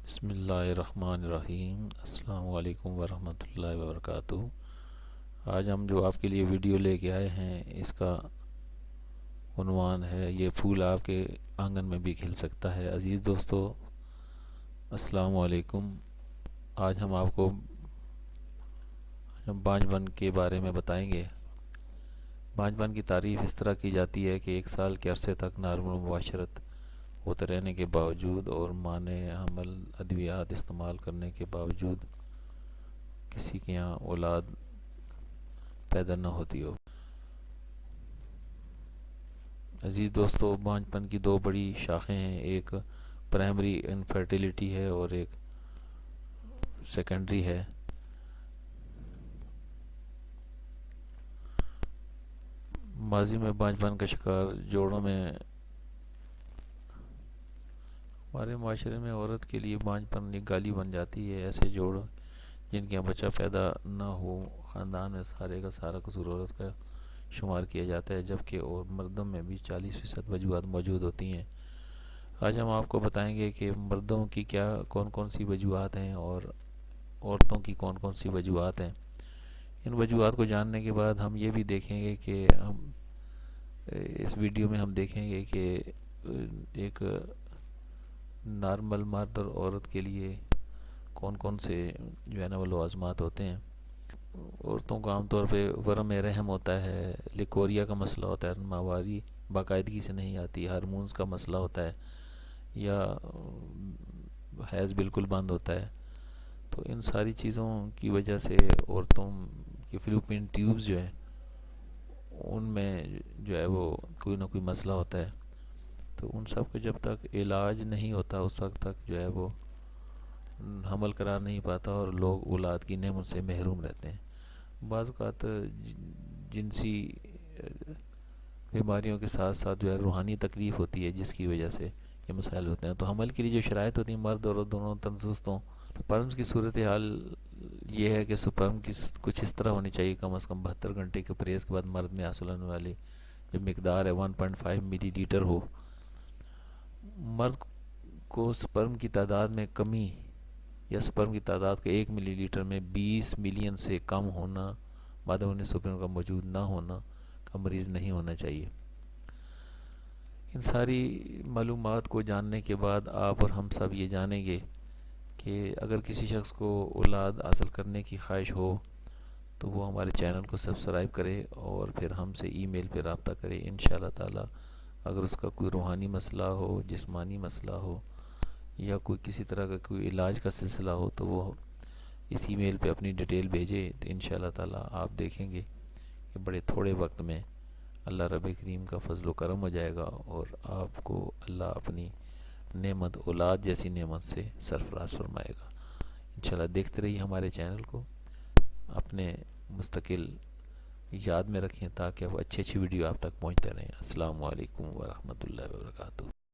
بسم اللہ الرحمن الرحیم۔ السلام علیکم ورحمۃ اللہ وبرکاتہ۔ آج ہم جو آپ کے لیے ویڈیو لے کے آئے ہیں، اس کا عنوان ہے یہ پھول آپ کے آنگن میں بھی کھل سکتا ہے۔ عزیز دوستو، السلام علیکم۔ آج ہم آپ کو بانجھ بن کے بارے میں بتائیں گے۔ بانجھ بن کی تعریف اس طرح کی جاتی ہے کہ ایک سال کے عرصے تک نارمل مباشرت ہوتے رہنے کے باوجود اور مانع حمل ادویات استعمال کرنے کے باوجود کسی کے یہاں اولاد پیدا نہ ہوتی ہو۔ عزیز دوستو، بانجھ پن کی دو بڑی شاخیں ہیں، ایک پرائمری انفرٹیلیٹی ہے اور ایک سیکنڈری ہے۔ ماضی میں بانجھ پن کا شکار جوڑوں میں ہمارے معاشرے میں عورت کے لیے بانجھ پن ایک گالی بن جاتی ہے۔ ایسے جوڑ جن کے یہاں بچہ پیدا نہ ہو، خاندان میں سارے کا سارا قصور عورت کا شمار کیا جاتا ہے، جبکہ اور مردوں میں بھی 40% وجوہات موجود ہوتی ہیں۔ آج ہم آپ کو بتائیں گے کہ مردوں کی کون کون سی وجوہات ہیں اور عورتوں کی کون کون سی وجوہات ہیں۔ ان وجوہات کو جاننے کے بعد ہم یہ بھی دیکھیں گے کہ اس ویڈیو میں ہم دیکھیں گے کہ ایک نارمل مرد اور عورت کے لیے کون کون سے جو ہے نا وہ لوازمات ہوتے ہیں۔ عورتوں کو عام طور پہ ورم رحم ہوتا ہے، لیکوریا کا مسئلہ ہوتا ہے، ماہواری باقاعدگی سے نہیں آتی، ہارمونز کا مسئلہ ہوتا ہے، یا حیض بالکل بند ہوتا ہے۔ تو ان ساری چیزوں کی وجہ سے عورتوں کی فلوپین ٹیوبز جو ہیں ان میں جو ہے وہ کوئی نہ کوئی مسئلہ ہوتا ہے۔ تو ان سب کو جب تک علاج نہیں ہوتا اس وقت تک جو ہے وہ حمل قرار نہیں پاتا اور لوگ اولاد کی نعمت سے محروم رہتے ہیں۔ بعض اوقات جنسی بیماریوں کے ساتھ ساتھ جو ہے روحانی تکلیف ہوتی ہے، جس کی وجہ سے یہ مسائل ہوتے ہیں۔ تو حمل کے لیے جو شرائط ہوتی ہیں، مرد اور دونوں تندرست ہوں۔ تو سپرمز کی صورتحال یہ ہے کہ سپرم کی کچھ اس طرح ہونی چاہیے، کم از کم 72 گھنٹے کے پرہیز کے بعد مرد میں حاصل ہونے والی جو مقدار ہے 1.5 ملی لیٹر ہو۔ مرد کو سپرم کی تعداد میں کمی یا سپرم کی تعداد کا 1 ملی لیٹر میں 20 ملین سے کم ہونا، مادہ سپرم کا موجود نہ ہونا کا مریض نہیں ہونا چاہیے۔ ان ساری معلومات کو جاننے کے بعد آپ اور ہم سب یہ جانیں گے کہ اگر کسی شخص کو اولاد حاصل کرنے کی خواہش ہو تو وہ ہمارے چینل کو سبسکرائب کرے اور پھر ہم سے ای میل پہ رابطہ کرے۔ انشاءاللہ تعالی اگر اس کا کوئی روحانی مسئلہ ہو، جسمانی مسئلہ ہو یا کوئی کسی طرح کا کوئی علاج کا سلسلہ ہو تو وہ اس ای میل پہ اپنی ڈیٹیل بھیجے، تو انشاءاللہ تعالی آپ دیکھیں گے کہ بڑے تھوڑے وقت میں اللہ رب کریم کا فضل و کرم ہو جائے گا اور آپ کو اللہ اپنی نعمت اولاد جیسی نعمت سے سرفراز فرمائے گا۔ انشاءاللہ دیکھتے رہیے ہمارے چینل کو، اپنے مستقل یاد میں رکھیں تاکہ وہ اچھی ویڈیو آپ تک پہنچتے رہیں۔ السلام علیکم ورحمۃ اللہ وبرکاتہ۔